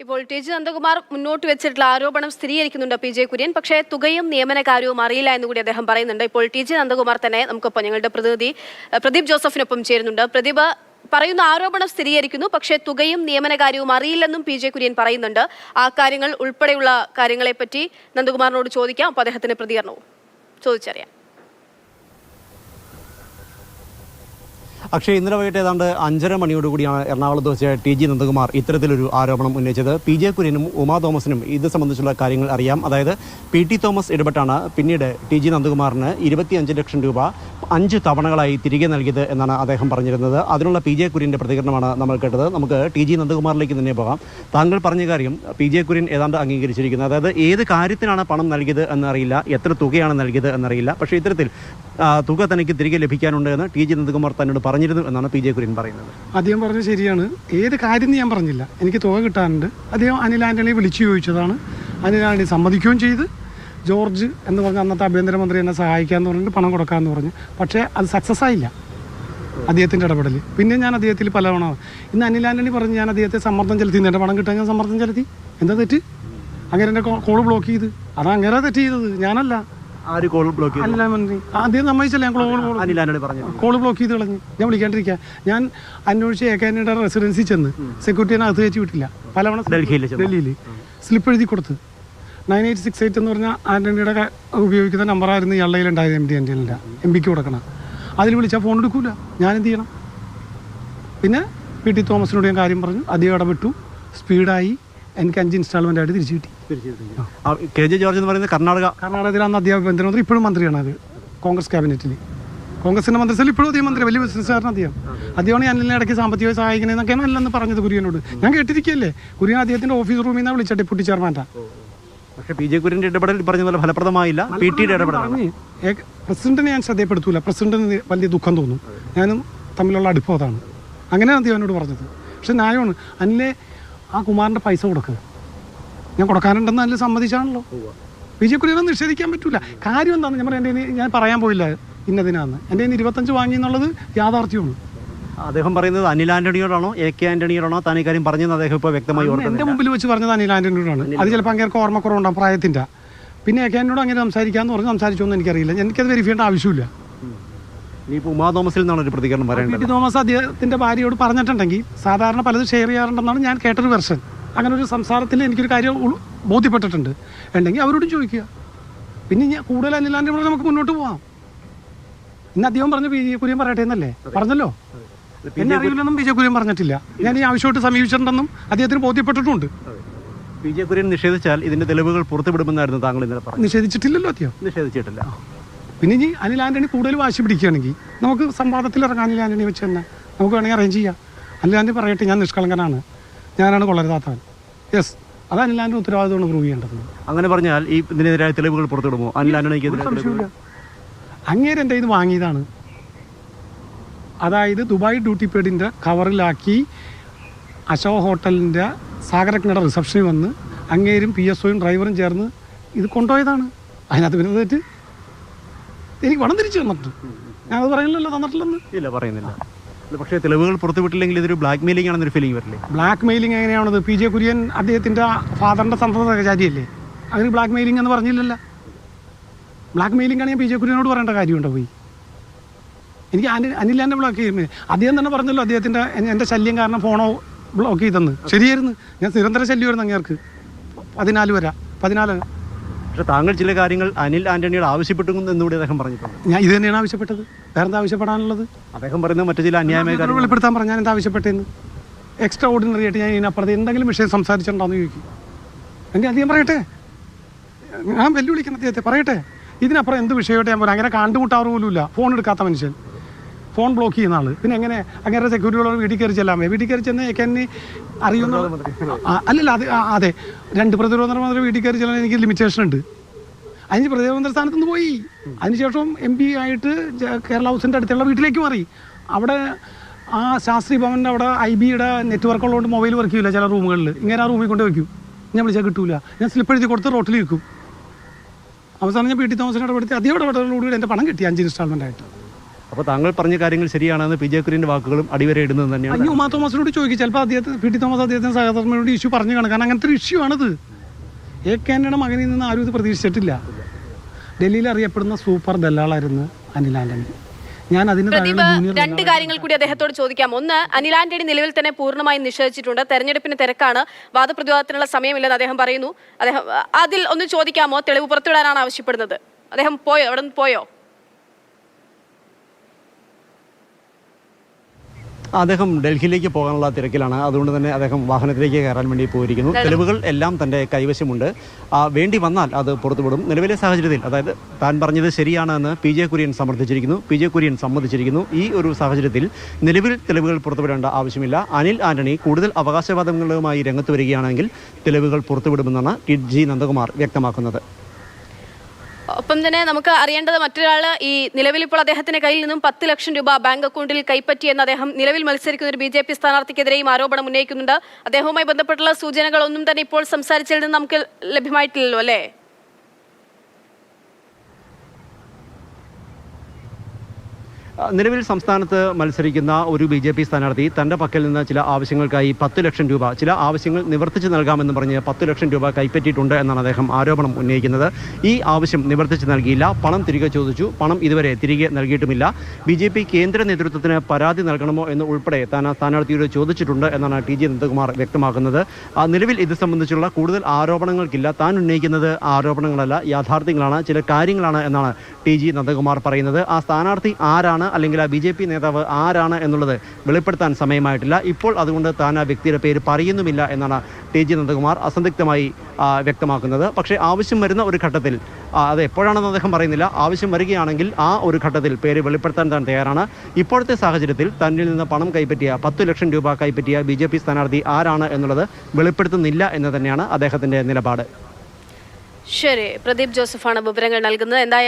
ഇപ്പോൾ T G Nandakumar മുന്നോട്ട് വെച്ചിട്ടുള്ള ആരോപണം സ്ഥിരീകരിക്കുന്നുണ്ട് പി.ജെ. കുര്യൻ. പക്ഷേ തുകയും നിയമന കാര്യവും അറിയില്ല എന്നുകൂടി അദ്ദേഹം പറയുന്നുണ്ട്. ഇപ്പോൾ ടി ജി നന്ദകുമാർ തന്നെ നമുക്കൊപ്പം ഞങ്ങളുടെ പ്രതിനിധി പ്രദീപ് ജോസഫിനൊപ്പം ചേരുന്നുണ്ട്. പ്രദീപ്, പറയുന്ന ആരോപണം സ്ഥിരീകരിക്കുന്നു, പക്ഷേ തുകയും നിയമന കാര്യവും അറിയില്ലെന്നും പി.ജെ. കുര്യൻ പറയുന്നുണ്ട്. ആ കാര്യങ്ങൾ ഉൾപ്പെടെയുള്ള കാര്യങ്ങളെപ്പറ്റി നന്ദകുമാറിനോട് ചോദിക്കാം. അപ്പോൾ അദ്ദേഹത്തിന് പ്രതികരണവും ചോദിച്ചറിയാം. അക്ഷയ്, ഇന്നലെ വൈകിട്ട് ഏതാണ്ട് 5:30 മണിയോടുകൂടിയാണ് എറണാകുളത്ത് വെച്ച് ടി ജി നന്ദകുമാർ ഇത്തരത്തിലൊരു ആരോപണം ഉന്നയിച്ചത്. പി.ജെ. കുര്യനും ഉമാ തോമസിനും ഇത് സംബന്ധിച്ചുള്ള കാര്യങ്ങൾ അറിയാം. അതായത് പി.ടി. തോമസ് ഇടപെട്ടാണ് പിന്നീട് ടി ജി നന്ദകുമാറിന് 25 ലക്ഷം രൂപ 5 തവണകളായി തിരികെ നൽകിയത് എന്നാണ് അദ്ദേഹം പറഞ്ഞിരുന്നത്. അതിനുള്ള പി.ജെ. കുര്യൻ്റെ പ്രതികരണമാണ് നമ്മൾ കേട്ടത്. നമുക്ക് ടി ജി നന്ദകുമാറിലേക്ക് തന്നെ പോകാം. താങ്കൾ പറഞ്ഞ കാര്യം പി.ജെ. കുര്യൻ ഏതാണ്ട് അംഗീകരിച്ചിരിക്കുന്നത്. അതായത് ഏത് കാര്യത്തിനാണ് പണം നൽകിയത് എന്നറിയില്ല, എത്ര തുകയാണ് നൽകിയത് എന്നറിയില്ല. പക്ഷേ ഇത്തരത്തിൽ തുക തനിക്ക് തിരികെ ലഭിക്കാനുണ്ട് എന്ന് ടി ജി നന്ദകുമാർ തന്നോട് പറഞ്ഞിരുന്നു എന്നാണ് പി.ജെ. കുര്യൻ പറയുന്നത്. അദ്ദേഹം പറഞ്ഞത് ശരിയാണ്. ഏത് കാര്യം ഞാൻ പറഞ്ഞില്ല, എനിക്ക് തുക കിട്ടാനുണ്ട്. അദ്ദേഹം അനിൽ ആൻ്റണിയെ വിളിച്ചു ചോദിച്ചതാണ്. അനിൽ ആൻ്റണി സമ്മതിക്കുകയും ചെയ്ത്. ജോർജ് എന്ന് പറഞ്ഞ അന്നത്തെ ആഭ്യന്തരമന്ത്രി എന്നെ സഹായിക്കാമെന്ന് പറഞ്ഞിട്ട് പണം കൊടുക്കാമെന്ന് പറഞ്ഞു. പക്ഷേ അത് സക്സസ് ആയില്ല അദ്ദേഹത്തിൻ്റെ ഇടപെടൽ. പിന്നെ ഞാൻ അദ്ദേഹത്തിൽ പലവണ ഇന്ന് അനിൽ ആൻ്റണി പറഞ്ഞ് ഞാൻ അദ്ദേഹത്തെ സമ്മർദ്ദം ചെലുത്തി. എൻ്റെ പണം കിട്ടാൻ ഞാൻ സമ്മർദ്ദം ചെലുത്തി. എന്താ തെറ്റ്? അങ്ങനെ എൻ്റെ കോള് ബ്ലോക്ക് ചെയ്ത്. അത് അങ്ങനെ തെറ്റ് ചെയ്തത് ഞാനല്ല. ആര് കോൾ ബ്ലോക്ക് ചെയ്തു? അനിൽ മന്ത്രി അദ്ദേഹം സമ്മതിച്ചല്ല. ഞാൻ കോള് ബ്ലോക്ക് ചെയ്ത് കളഞ്ഞു. ഞാൻ വിളിക്കാണ്ടിരിക്കുക. ഞാൻ അന്വേഷിച്ച് ഏക്കാനിയുടെ റെസിഡൻസി ചെന്ന് സെക്യൂരിറ്റിനെ അകത്ത് കയറ്റി വിട്ടില്ല. പലവണ ഡൽഹിയിൽ സ്ലിപ്പ് എഴുതി കൊടുത്ത് 9868 എന്ന് പറഞ്ഞാൽ ആൻ്റണിയുടെ ഉപയോഗിക്കുന്ന നമ്പറായിരുന്നു ഇയാളുടെ ഉണ്ടായത്. എം പിക്ക് കൊടുക്കണം. അതിൽ വിളിച്ചാൽ ഫോൺ എടുക്കൂല. ഞാൻ എന്ത് ചെയ്യണം? പിന്നെ പി.ടി. തോമസിനോട് ഞാൻ കാര്യം പറഞ്ഞു. അദ്ദേഹം ഇടപെട്ടു. സ്പീഡായി. എനിക്ക് 5 ഇൻസ്റ്റാൾമെൻ്റ് ആയിട്ട് തിരിച്ചു കിട്ടി. കെ ജെ ജോർജ് എന്ന് പറയുന്നത് കർണാടകത്തിൽ അന്ന് അധ്യാപകമന്ത്രി, ഇപ്പോഴും മന്ത്രിയാണ്. അത് കോൺഗ്രസ് ക്യാബിനറ്റിൽ, കോൺഗ്രസിൻ്റെ മന്ത്രിസഭയിൽ ഇപ്പോഴും അദ്ദേഹം മന്ത്രി, വലിയ ബിസിനസ്സുകാരൻ അദ്ദേഹമാണ്. ഈ അനിലിനെ ഇടയ്ക്ക് സാമ്പത്തികമായി സഹായിക്കുന്നതെന്നൊക്കെയാണ് അല്ലെന്ന് പറഞ്ഞത് കുര്യനോട്. ഞാൻ കേട്ടിരിക്കുകയല്ലേ. കുര്യൻ അദ്ദേഹത്തിൻ്റെ ഓഫീസ് റൂമിൽ നിന്നാണ് വിളിച്ച ഡെപ്യൂട്ടി ചെയർമാൻ്റെ. പക്ഷേ പി.ജെ. കുര്യൻ്റെ ഇടപെടൽ പറഞ്ഞ പോലെ ഫലപ്രദമായില്ല. പി.ടിയുടെ ഇടപെടൽ പ്രസിഡന്റിനെ ഞാൻ ശ്രദ്ധയപ്പെടുത്തൂല. പ്രസിഡന്റിന് വലിയ ദുഃഖം തോന്നും. ഞാനും തമ്മിലുള്ള അടുപ്പം അതാണ്. അങ്ങനെയാണ് അദ്ദേഹം എന്നോട് പറഞ്ഞത്. പക്ഷെ ന്യായമാണ്. അനിലെ ആ കുമാറിൻ്റെ പൈസ കൊടുക്കുക. ഞാൻ കൊടുക്കാനുണ്ടെന്ന് അതിൽ സമ്മതിച്ചാണല്ലോ. പി.ജെ. കുര്യനെ നിഷേധിക്കാൻ പറ്റില്ല. കാര്യം എന്താണെന്ന് ഞാൻ പറയാം. ഞാൻ പറയാൻ പോയില്ല ഇന്നതിനാന്ന്. എൻ്റെ 25 വാങ്ങി എന്നുള്ളത് യാഥാർത്ഥ്യമാണ്. അദ്ദേഹം പറയുന്നത് അനിൽ ആൻ്റണിയോടാണോ എ.കെ. ആൻ്റണിയോടാണോ താൻ ഈ കാര്യം പറഞ്ഞതെന്ന് അദ്ദേഹം ഇപ്പോൾ വ്യക്തമായി എൻ്റെ മുമ്പിൽ വെച്ച് പറഞ്ഞത് അനിൽ ആൻ്റണിയോടാണ്. അത് ചിലപ്പോൾ അങ്ങേർക്ക് ഓർമ്മക്കുറവുണ്ടാകും പ്രായത്തിൻ്റെ. പിന്നെ എ.കെ. ആൻ്റണിയോട് അങ്ങനെ സംസാരിക്കാമെന്ന് പറഞ്ഞ് സംസാരിച്ചോന്നും എനിക്കറിയില്ല. എനിക്കത് വെരിഫൈ ചെയ്യേണ്ട ആവശ്യമില്ല. ഇനിയിപ്പോൾ ഉമാ തോമസിൽ നിന്നാണ് ഒരു പ്രതികരണം പറയേണ്ടത്. പി.ടി. തോമസ് അദ്ദേഹത്തിൻ്റെ ഭാര്യയോട് പറഞ്ഞിട്ടുണ്ടെങ്കിൽ സാധാരണ പലത് ഷെയർ ചെയ്യാറുണ്ടെന്നാണ് ഞാൻ കേട്ടൊരു വെർഷൻ. അങ്ങനെ ഒരു സംസാരത്തിൽ എനിക്കൊരു കാര്യം ബോധ്യപ്പെട്ടിട്ടുണ്ട്. ഉണ്ടെങ്കിൽ അവരോടും ചോദിക്കുക. പിന്നെ ഞാൻ കൂടുതൽ അനിൽ ആൻ്റണി നമുക്ക് മുന്നോട്ട് പോകാം. ഇന്ന് അദ്ദേഹം പറഞ്ഞ പി.ജെ. കുര്യൻ പറയട്ടെ എന്നല്ലേ പറഞ്ഞല്ലോ. എന്നെ അറിയില്ലെന്നും പി.ജെ. കുര്യൻ പറഞ്ഞിട്ടില്ല. ഞാൻ ഈ ആവശ്യമായിട്ട് സമീപിച്ചിട്ടുണ്ടെന്നും അദ്ദേഹത്തിന് ബോധ്യപ്പെട്ടിട്ടുണ്ട്. പി.ജെ. കുര്യൻ നിഷേധിച്ചാൽ ഇതിന്റെ തെളിവുകൾ പുറത്തുവിടുമെന്നായിരുന്നു താങ്കൾ ഇന്നലെ പറഞ്ഞത്. നിഷേധിച്ചിട്ടില്ലല്ലോ. അദ്ദേഹം നിഷേധിച്ചിട്ടില്ല. പിന്നെ ഇനി അനിൽ ആൻ്റണി കൂടുതൽ വാശി പിടിക്കുകയാണെങ്കിൽ നമുക്ക് സംവാദത്തിൽ ഇറങ്ങാം. അനിൽ ആൻ്റണി വെച്ച് തന്നെ നമുക്ക് വേണമെങ്കിൽ അറേഞ്ച് ചെയ്യാം. അനിൽ ആൻ്റണി പറയട്ടെ, ഞാൻ നിഷ്കളങ്കനാണ്, ഞാനാണ് കൊള്ളരുതാത്തവൻ. യെസ്, അത് അനിൽ ആൻ്റണി ഉത്തരവാദിത്തമാണ് പ്രൂവ് ചെയ്യേണ്ടത്. അങ്ങനെ പറഞ്ഞാൽ ഈ ഇതിനെതിരായ തെളിവുകൾ പുറത്തുവിടുമോ? അനിൽ ആൻ്റണിക്ക് സംശയമില്ല. അങ്ങേര് എൻ്റെ ഇത് വാങ്ങിയതാണ്. അതായത് ദുബായ് ഡ്യൂട്ടി പേഡിൻ്റെ കവറിലാക്കി അശോക് ഹോട്ടലിൻ്റെ സാഗരജ്ഞയുടെ റിസപ്ഷനിൽ വന്ന് അങ്ങേരും PSOയും ഡ്രൈവറും ചേർന്ന് ഇത് കൊണ്ടുപോയതാണ്. അതിനകത്ത് പിന്നെ തെറ്റ് എനിക്ക് പണം തിരിച്ചു തന്നിട്ട് ഞാനത് പറയുന്നില്ലല്ലോ. തന്നിട്ടില്ലെന്ന് ഇല്ല, പറയുന്നില്ല. പക്ഷേ തെളിവുകൾ പുറത്തുവിട്ടില്ലെങ്കിൽ ഇതൊരു ബ്ലാക്ക് മെയിലിംഗ് ആണെന്നൊരു ഫീലിംഗ് വരില്ലേ? ബ്ലാക്ക് മെയിലിംഗ് എങ്ങനെയാണത്? പി.ജെ. കുര്യൻ അദ്ദേഹത്തിൻ്റെ ഫാദറിൻ്റെ സന്തതകാരിയല്ലേ. അതിന് ബ്ലാക്ക് മെയിലിംഗ് എന്ന് പറഞ്ഞില്ലല്ലോ. ബ്ലാക്ക് മെയിലിംഗ് ആണ് ഞാൻ പി.ജെ. കുര്യനോട് പറയേണ്ട കാര്യമുണ്ടോ? പോയി എനിക്ക് അനിൽ എന്നെ ബ്ലോക്ക് ചെയ്യുന്നത് അദ്ദേഹം തന്നെ പറഞ്ഞല്ലോ. അദ്ദേഹത്തിൻ്റെ എൻ്റെ ശല്യം കാരണം ഫോണോ ബ്ലോക്ക് ചെയ്തെന്ന്. ശരിയായിരുന്നു. ഞാൻ നിരന്തര ശല്യമായിരുന്നു അങ്ങേർക്ക്. 14. പക്ഷേ താങ്കൾ ചില കാര്യങ്ങൾ അനിൽ ആൻ്റണിയോട് ആവശ്യപ്പെട്ടു എന്നൂടെ അദ്ദേഹം പറഞ്ഞിട്ടുണ്ട്. ഞാൻ ഇത് തന്നെയാണ് ആവശ്യപ്പെട്ടത്. വേറെന്താ ആവശ്യപ്പെടാനുള്ളത്? അദ്ദേഹം പറയുന്നത് മറ്റു ചില അന്യായമായ കാര്യങ്ങൾ വെളിപ്പെടുത്താൻ പറഞ്ഞു. ഞാൻ എന്താ ആവശ്യപ്പെട്ടതെന്ന് എക്സ്ട്രാ ഓർഡിനറി ആയിട്ട് ഞാൻ ഇതിനപ്പുറത്ത് എന്തെങ്കിലും വിഷയം സംസാരിച്ചിട്ടുണ്ടോയെന്ന് ചോദിക്കും. എങ്കിൽ അദ്ദേഹം പറയട്ടെ. ഞാൻ വെല്ലുവിളിക്കണം അദ്ദേഹത്തെ. പറയട്ടെ ഇതിനപ്പുറം എന്ത് വിഷയമായിട്ട് ഞാൻ പറയാം. അങ്ങനെ കണ്ടുമുട്ടാറ് പോലുമില്ല. ഫോൺ എടുക്കാത്ത മനുഷ്യൻ, ഫോൺ ബ്ലോക്ക് ചെയ്യുന്ന ആൾ. പിന്നെ എങ്ങനെ അങ്ങനെ സെക്യൂരിറ്റിയോട് വീട്ടിൽ കയറി ചെല്ലാമേ? വീട്ടിൽ കയറി ചെന്ന് എന്നെ അറിയുന്ന അല്ലല്ല. അതെ, 2 പ്രതിരോധ മന്ത്രി വീട്ടിൽ കയറി ചെല്ലാൻ എനിക്ക് ലിമിറ്റേഷൻ ഉണ്ട്. 5 പ്രതിരോധ സ്ഥാനത്ത് നിന്ന് പോയി. അതിനുശേഷം MP ആയിട്ട് കേരള ഹൗസിൻ്റെ അടുത്തുള്ള വീട്ടിലേക്ക് മാറി. അവിടെ ആ ശാസ്ത്രി ഭവൻ്റെ അവിടെ IBയുടെ നെറ്റ്വർക്ക് ഉള്ളതുകൊണ്ട് മൊബൈൽ വർക്ക് ചെയ്യില്ല ചില റൂമുകളിൽ. ഇങ്ങനെ ആ റൂമിൽ കൊണ്ട് വയ്ക്കും. ഞാൻ വിളിച്ചാൽ കിട്ടൂല. ഞാൻ സ്ലിപ്പ് എഴുതി കൊടുത്ത് റോട്ടിലിരിക്കും. അവസാനം ഞാൻ പി.ടി. തോമസിനെ ഇടപെടുത്തി അദ്ദേഹം ഇടപെടലോടുകൂടി എൻ്റെ പണം കിട്ടി 5 ഇൻസ്റ്റാൾമെൻ്റ് ആയിട്ട്. അപ്പോൾ താങ്കൾ പറഞ്ഞ കാര്യങ്ങൾ ശരിയാണെന്ന് പി ജെ കുര്യൻ്റെ വാക്കുകളും അടിവരയിടുന്നത് തന്നെയാണ്. ഈ ഉമാ തോമസിനോട് ചോദിക്കും, ചിലപ്പോൾ പി ടി തോമസ് അദ്ദേഹത്തിന് സഹധർമ്മയോട് ഇഷ്യൂ പറഞ്ഞു കാണും. കാരണം അങ്ങനത്തെ ഒരു ഇഷ്യൂ ആണിത്. എ കെ ആൻ്റണിയുടെ മകനിൽ നിന്ന് ആരും ഇത് പ്രതീക്ഷിച്ചിട്ടില്ല. ഡൽഹിയിൽ അറിയപ്പെടുന്ന സൂപ്പർ ദല്ലാളായിരുന്നു അനിൽ ആൻ്റണി. ഞാൻ അതിന് പ്രദീപ്, രണ്ട് കാര്യങ്ങൾ കൂടി അദ്ദേഹത്തോട് ചോദിക്കാം. ഒന്ന്, അനിൽ ആന്റണി നിലവിൽ തന്നെ പൂർണ്ണമായും നിഷേധിച്ചിട്ടുണ്ട്. തെരഞ്ഞെടുപ്പിന് തിരക്കാണ്, വാദപ്രതിവാദത്തിനുള്ള സമയമില്ലെന്ന് അദ്ദേഹം പറയുന്നു. അദ്ദേഹം അതിൽ ഒന്ന് ചോദിക്കാമോ? തെളിവ് പുറത്തുവിടാനാണ് ആവശ്യപ്പെടുന്നത്. അദ്ദേഹം പോയോ? അവിടെ നിന്ന് പോയോ? അദ്ദേഹം ഡൽഹിയിലേക്ക് പോകാനുള്ള തിരക്കിലാണ്. അതുകൊണ്ട് തന്നെ അദ്ദേഹം വാഹനത്തിലേക്ക് കയറാൻ വേണ്ടി പോയിരിക്കുന്നു. തെളിവുകൾ എല്ലാം തൻ്റെ കൈവശമുണ്ട്. വേണ്ടി വന്നാൽ അത് പുറത്തുവിടും. നിലവിലെ സാഹചര്യത്തിൽ, അതായത് താൻ പറഞ്ഞത് ശരിയാണെന്ന് പി ജെ കുര്യൻ സമർത്ഥിച്ചിരിക്കുന്നു, പി ജെ കുര്യൻ സമ്മതിച്ചിരിക്കുന്നു. ഈ ഒരു സാഹചര്യത്തിൽ നിലവിൽ തെളിവുകൾ പുറത്തുവിടേണ്ട ആവശ്യമില്ല. അനിൽ ആന്റണി കൂടുതൽ അവകാശവാദങ്ങളുമായി രംഗത്ത് വരികയാണെങ്കിൽ തെളിവുകൾ പുറത്തുവിടുമെന്നാണ് ടി.ജി. നന്ദകുമാർ വ്യക്തമാക്കുന്നത്. ഒപ്പം തന്നെ നമുക്ക് അറിയേണ്ടത് മറ്റൊരാൾ, ഈ നിലവിൽ ഇപ്പോൾ അദ്ദേഹത്തിന്റെ കയ്യിൽ നിന്നും 10 ലക്ഷം രൂപ ബാങ്ക് അക്കൗണ്ടിൽ കൈപ്പറ്റിയെന്ന് അദ്ദേഹം നിലവിൽ മത്സരിക്കുന്ന ഒരു BJP സ്ഥാനാർത്ഥിക്കെതിരെയും ആരോപണം ഉന്നയിക്കുന്നുണ്ട്. അദ്ദേഹവുമായി ബന്ധപ്പെട്ടുള്ള സൂചനകളൊന്നും തന്നെ ഇപ്പോൾ സംസാരിച്ചതിൽ നിന്ന് നമുക്ക് ലഭ്യമായിട്ടില്ലല്ലോ, അല്ലേ? നിലവിൽ സംസ്ഥാനത്ത് മത്സരിക്കുന്ന ഒരു BJP സ്ഥാനാർത്ഥി തൻ്റെ പക്കൽ നിന്ന് ചില ആവശ്യങ്ങൾക്കായി 10 ലക്ഷം രൂപ, ചില ആവശ്യങ്ങൾ നിവർത്തിച്ച് നൽകാമെന്ന് പറഞ്ഞ് 10 ലക്ഷം രൂപ കൈപ്പറ്റിയിട്ടുണ്ട് എന്നാണ് അദ്ദേഹം ആരോപണം ഉന്നയിക്കുന്നത്. ഈ ആവശ്യം നിവർത്തിച്ച് നൽകിയില്ല, പണം തിരികെ ചോദിച്ചു, പണം ഇതുവരെ തിരികെ നൽകിയിട്ടുമില്ല. BJP കേന്ദ്ര നേതൃത്വത്തിന് പരാതി നൽകണമോ എന്ന് ഉൾപ്പെടെ താൻ സ്ഥാനാർത്ഥിയോട് ചോദിച്ചിട്ടുണ്ട് എന്നാണ് ടി.ജി. നന്ദകുമാർ വ്യക്തമാക്കുന്നത്. നിലവിൽ ഇത് സംബന്ധിച്ചുള്ള കൂടുതൽ ആരോപണങ്ങൾക്കില്ല. താൻ ഉന്നയിക്കുന്നത് ആരോപണങ്ങളല്ല, യാഥാർത്ഥ്യങ്ങളാണ്, ചില കാര്യങ്ങളാണ് എന്നാണ് ടി.ജി. നന്ദകുമാർ പറയുന്നത്. ആ സ്ഥാനാർത്ഥി ആരാണ്, അല്ലെങ്കിൽ ആ BJP നേതാവ് ആരാണ് എന്നുള്ളത് വെളിപ്പെടുത്താൻ സമയമായിട്ടില്ല ഇപ്പോൾ. അതുകൊണ്ട് താൻ ആ വ്യക്തിയുടെ പേര് പറയുന്നുമില്ല എന്നാണ് ടി.ജി. നന്ദകുമാർ അസന്ധിഗ്ധമായി വ്യക്തമാക്കുന്നത്. പക്ഷേ ആവശ്യം വരുന്ന ഒരു ഘട്ടത്തിൽ, അത് എപ്പോഴാണെന്ന് അദ്ദേഹം പറയുന്നില്ല, ആവശ്യം വരികയാണെങ്കിൽ ആ ഒരു ഘട്ടത്തിൽ പേര് വെളിപ്പെടുത്താൻ താൻ തയ്യാറാണ്. ഇപ്പോഴത്തെ സാഹചര്യത്തിൽ തന്നിൽ നിന്ന് പണം കൈപ്പറ്റിയ 10 ലക്ഷം രൂപ കൈപ്പറ്റിയ BJP സ്ഥാനാർത്ഥി ആരാണ് എന്നുള്ളത് വെളിപ്പെടുത്തുന്നില്ല എന്ന് തന്നെയാണ് അദ്ദേഹത്തിൻ്റെ നിലപാട്. ശരി, പ്രദീപ് ജോസഫാണ് വിവരങ്ങൾ നൽകുന്നത്. എന്തായാലും